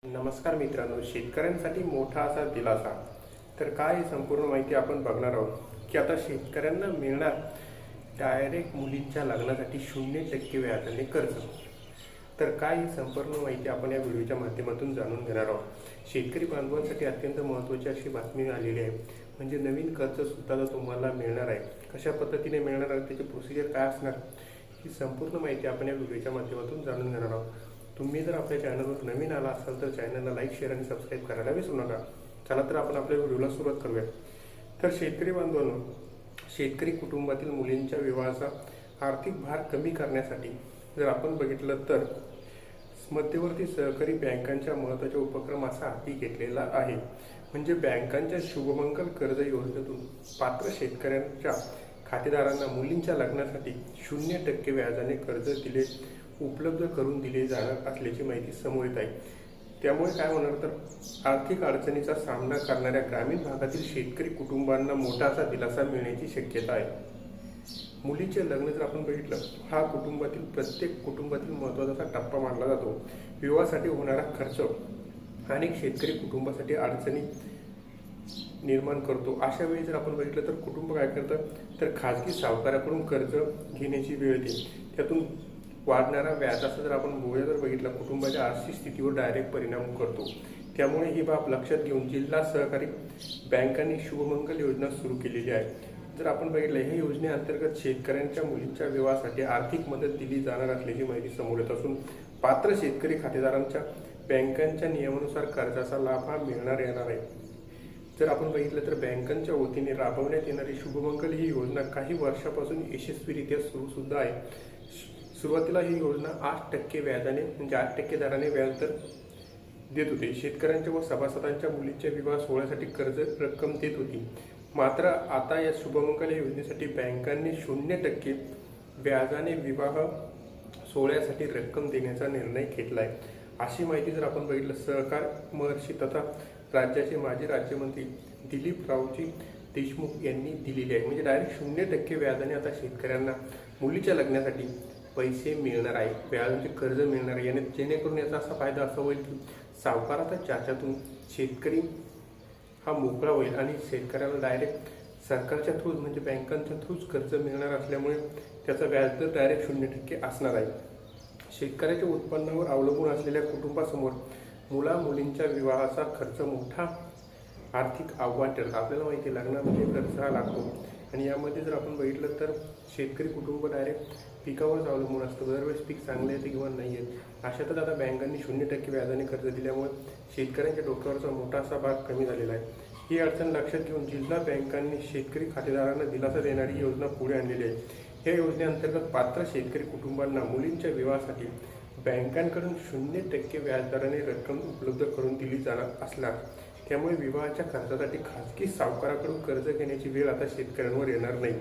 नमस्कार मित्रांनो, शेतकऱ्यांसाठी मोठा असा दिलासा. तर काय संपूर्ण माहिती आपण बघणार आहोत की आता शेतकऱ्यांना मिळणार डायरेक्ट मुलींच्या लग्नासाठी 0% व्याजाने कर्ज. तर काय ही संपूर्ण माहिती आपण या व्हिडिओच्या माध्यमातून जाणून घेणार आहोत. शेतकरी बांधवांसाठी अत्यंत महत्त्वाची अशी बातमी आलेली आहे. म्हणजे नवीन कर्ज सुद्धा तुम्हाला मिळणार आहे. कशा पद्धतीने मिळणार आहे, त्याची प्रोसिजर काय असणार, ही संपूर्ण माहिती आपण या व्हिडिओच्या माध्यमातून जाणून घेणार आहोत. तुम्ही जर आपल्या चॅनलवर नवीन आला असाल तर चॅनलला लाईक, शेअर आणि सबस्क्राईब करायला विसरू नका. चला तर आपण आपल्या व्हिडिओला सुरुवात करूया. तर शेतकरी बांधवांनो, शेतकरी कुटुंबातील मुलींच्या विवाहाचा आर्थिक भार कमी करण्यासाठी जर आपण बघितलं तर मध्यवर्ती सहकारी बँकांच्या महत्त्वाचा उपक्रम असा हाती घेतलेला आहे. म्हणजे बँकांच्या शुभमंगल कर्ज योजनेतून पात्र शेतकऱ्यांच्या खातेदारांना मुलींच्या लग्नासाठी 0% व्याजाने कर्ज उपलब्ध करून दिले जाणार असल्याची माहिती समोर येत आहे. त्यामुळे काय होणार तर आर्थिक अडचणीचा सामना करणाऱ्या ग्रामीण भागातील शेतकरी कुटुंबांना मोठा असा दिलासा मिळण्याची शक्यता आहे. मुलीचे लग्न जर आपण बघितलं, हा प्रत्येक कुटुंबातील महत्त्वाचा टप्पा मानला जातो. विवाहासाठी होणारा खर्च अनेक शेतकरी कुटुंबासाठी अडचणी निर्माण करतो. अशा वेळी जर आपण बघितलं तर कुटुंब काय करतं तर खाजगी सावकाराकडून कर्ज घेण्याची वेळ येते. त्यातून वाढणारा व्याजाचा जर आपण जर बघितला, कुटुंबाच्या आर्थिक स्थितीवर डायरेक्ट परिणाम करतो. त्यामुळे ही बाब लक्षात घेऊन जिल्हा सहकारी बँकांनी शुभमंगल योजना सुरू केलेली आहे. जर आपण बघितलं, ह्या योजनेअंतर्गत शेतकऱ्यांच्या मुलींच्या विवाहासाठी आर्थिक मदत दिली जाणार असल्याची माहिती समोर येत असून पात्र शेतकरी खातेदारांच्या बँकांच्या नियमानुसार कर्जाचा लाभ हा येणार आहे. जर आपण बघितलं तर बँकांच्या वतीने राबवण्यात येणारी शुभमंगल ही योजना काही वर्षापासून यशस्वीरित्या सुद्धा आहे. सुरुवातीला ही योजना 8% व्याजाने म्हणजे 8% दराने व्याजदर देत होती. शेतकऱ्यांच्या व सभासदांच्या मुलींच्या विवाह सोहळ्यासाठी कर्ज रक्कम देत होती. मात्र आता या शुभमंगल योजनेसाठी बँकांनी 0% व्याजाने विवाह सोहळ्यासाठी रक्कम देण्याचा निर्णय घेतला आहे. अशी माहिती जर आपण बघितलं, सहकार महर्षी तथा राज्याचे माजी राज्यमंत्री दिलीप रावजी देशमुख यांनी दिलेली आहे. म्हणजे डायरेक्ट 0% व्याजाने आता शेतकऱ्यांना मुलीच्या लग्नासाठी पैसे मिळणार आहे, व्याजाचे कर्ज मिळणार आहे. जेणेकरून याचा असा फायदा असा होईल की सावकाराच्या चाच्यातून शेतकरी हा मोकळा होईल आणि शेतकऱ्याला डायरेक्ट सरकारच्या थ्रूच म्हणजे बँकांच्या थ्रूच कर्ज मिळणार असल्यामुळे त्याचा व्याजदर डायरेक्ट 0% असणार आहे. शेतकऱ्याच्या उत्पन्नावर अवलंबून असलेल्या कुटुंबासमोर मुलींच्या विवाहाचा खर्च मोठा आर्थिक आव्हान ठरतं. आपल्याला माहिती आहे, लग्नामध्ये खर्च हा लागतो आणि यामध्ये जर आपण बघितलं तर शेतकरी कुटुंब डायरेक्ट पिकावरच अवलंबून असतं. दरवेळेस पीक चांगले येते किंवा नाही येत. अशातच आता बँकांनी 0% व्याजाने कर्ज दिल्यामुळे शेतकऱ्यांच्या डोक्यावरचा मोठा असा भाग कमी झालेला आहे. ही अडचण लक्षात घेऊन जिल्हा बँकांनी शेतकरी खातेदारांना दिलासा देणारी योजना पुढे आणलेली आहे. या योजनेअंतर्गत पात्र शेतकरी कुटुंबांना मुलींच्या विवाहासाठी बँकांकडून 0% व्याजदराने रक्कम उपलब्ध करून दिली जाणार असणार. त्यामुळे विवाहाच्या खर्चासाठी खाजगी सावकाराकडून कर्ज घेण्याची वेळ आता शेतकऱ्यांवर येणार नाही.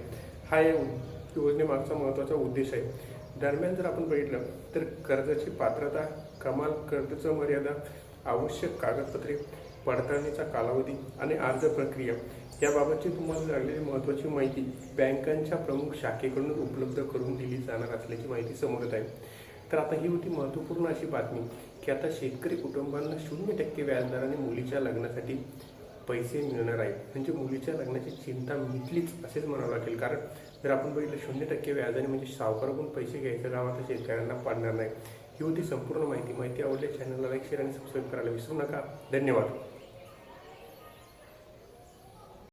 हा या योजनेमागचा महत्त्वाचा उद्देश आहे. दरम्यान जर आपण बघितलं तर कर्जाची पात्रता, कमाल कर्जाची मर्यादा, आवश्यक कागदपत्रे, पडताळणीचा कालावधी आणि अर्ज प्रक्रिया याबाबतची तुम्हाला लागलेली महत्त्वाची माहिती बँकांच्या प्रमुख शाखेकडून उपलब्ध करून दिली जाणार असल्याची माहिती समोर येत आहे. तर आता ही होती महत्त्वपूर्ण अशी बातमी की आता शेतकरी कुटुंबांना 0% व्याजदराने मुलीच्या लग्नासाठी पैसे मिळणार आहेत. म्हणजे मुलीच्या लग्नाची चिंता मिटलीच असेच म्हणावं लागेल. कारण जर आपण बघितलं 0% व्याजाने म्हणजे सावकाराकडून पैसे घ्यायचं काम आता शेतकऱ्यांना पडणार नाही. ही होती संपूर्ण माहिती आवडली चॅनलला लाईक, शेअर आणि सबस्क्राईब करायला विसरू नका. धन्यवाद.